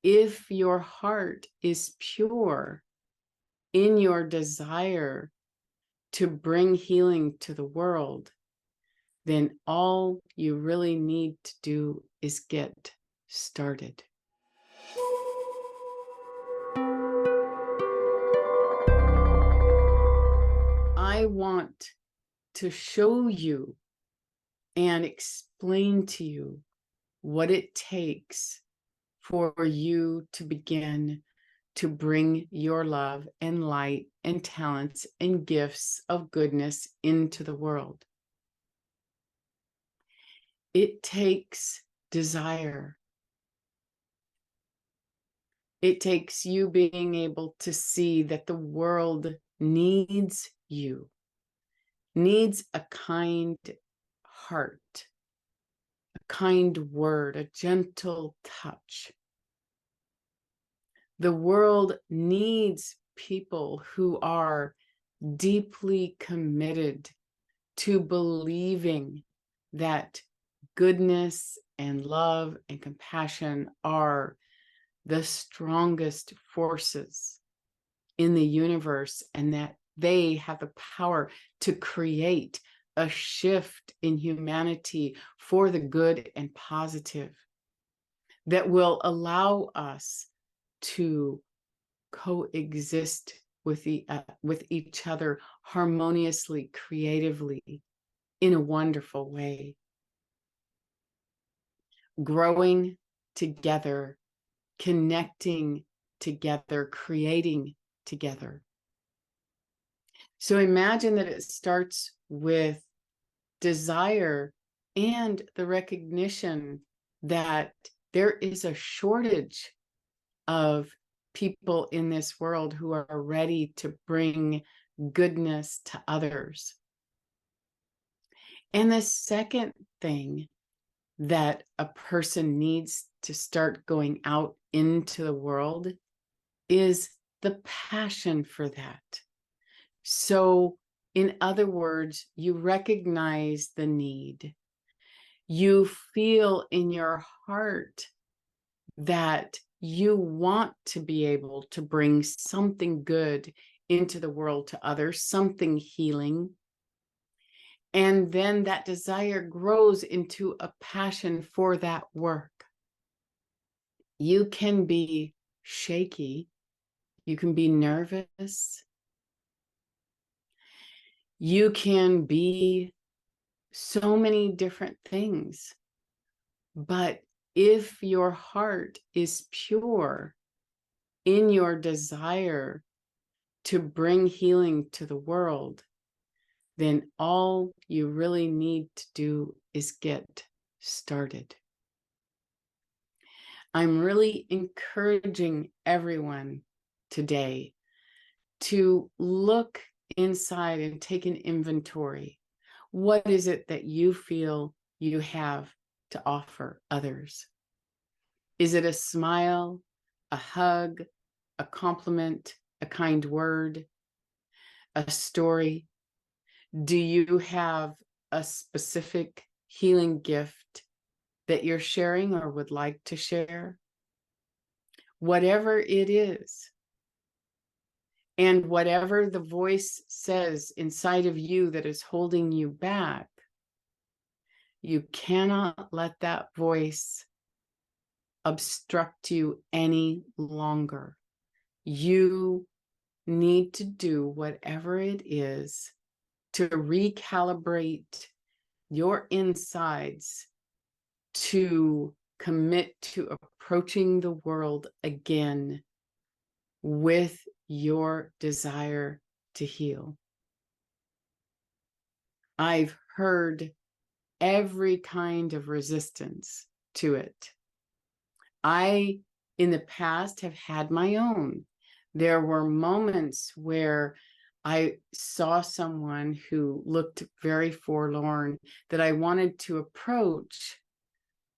if your heart is pure in your desire to bring healing to the world, then all you really need to do is get started. I want to show you and explain to you what it takes for you to begin to bring your love and light and talents and gifts of goodness into the world. It takes desire. It takes you being able to see that the world needs you, needs a kind heart, a kind word, a gentle touch. The world needs people who are deeply committed to believing that goodness and love and compassion are the strongest forces in the universe, and that they have the power to create a shift in humanity for the good and positive that will allow us to coexist with each other harmoniously, creatively, in a wonderful way, growing together, connecting together, creating together. So imagine that it starts with desire and the recognition that there is a shortage of people in this world who are ready to bring goodness to others. And the second thing that a person needs to start going out into the world is the passion for that. So, in other words, you recognize the need. You feel in your heart that you want to be able to bring something good into the world to others, something healing. And then that desire grows into a passion for that work. You can be shaky. You can be nervous. You can be so many different things. But if your heart is pure in your desire to bring healing to the world, then all you really need to do is get started. I'm really encouraging everyone today to look inside and take an inventory. What is it that you feel you have to offer others? Is it a smile, a hug, a compliment, a kind word, a story? Do you have a specific healing gift that you're sharing or would like to share? Whatever it is, and whatever the voice says inside of you that is holding you back, you cannot let that voice obstruct you any longer. You need to do whatever it is to recalibrate your insides to commit to approaching the world again with your desire to heal. I've heard every kind of resistance to it. I, in the past, have had my own. There were moments where I saw someone who looked very forlorn that I wanted to approach,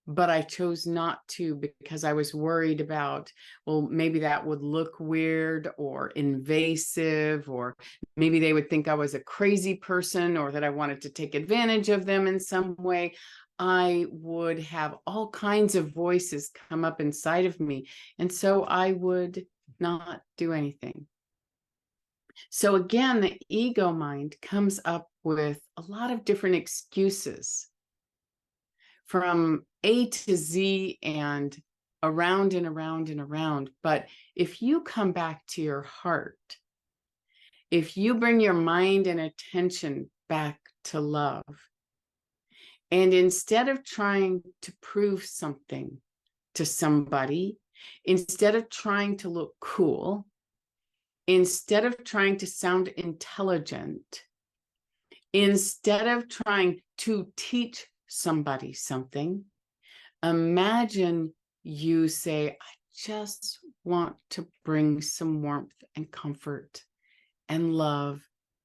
but I chose not to because I was worried about, well, maybe that would look weird or invasive, or maybe they would think I was a crazy person or that I wanted to take advantage of them in some way. I would have all kinds of voices come up inside of me. And so I would not do anything. So again, the ego mind comes up with a lot of different excuses from A to Z and around and around and around. But if you come back to your heart, if you bring your mind and attention back to love, and instead of trying to prove something to somebody, instead of trying to look cool, instead of trying to sound intelligent, instead of trying to teach somebody something, imagine you say, I just want to bring some warmth and comfort and love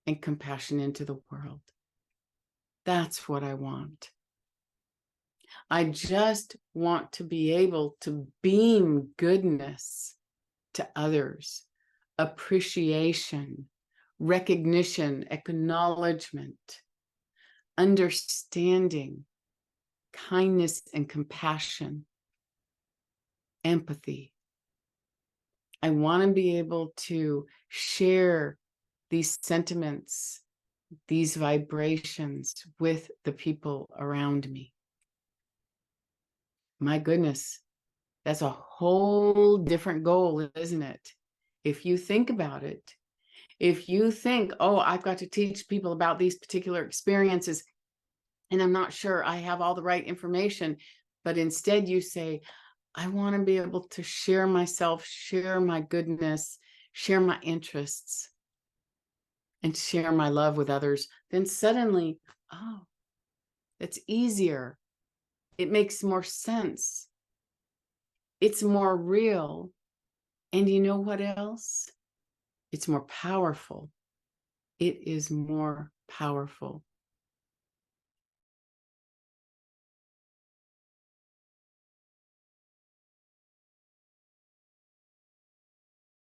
and compassion into the world. That's what I want. I just want to be able to beam goodness to others, appreciation, recognition, acknowledgement, understanding, kindness and compassion, empathy. I want to be able to share these sentiments, these vibrations with the people around me. My goodness, that's a whole different goal, isn't it? If you think about it, if you think, oh, I've got to teach people about these particular experiences, and I'm not sure I have all the right information, but instead you say, I want to be able to share myself, share my goodness, share my interests, and share my love with others, then suddenly, oh, it's easier. It makes more sense. It's more real. And you know what else? It's more powerful. It is more powerful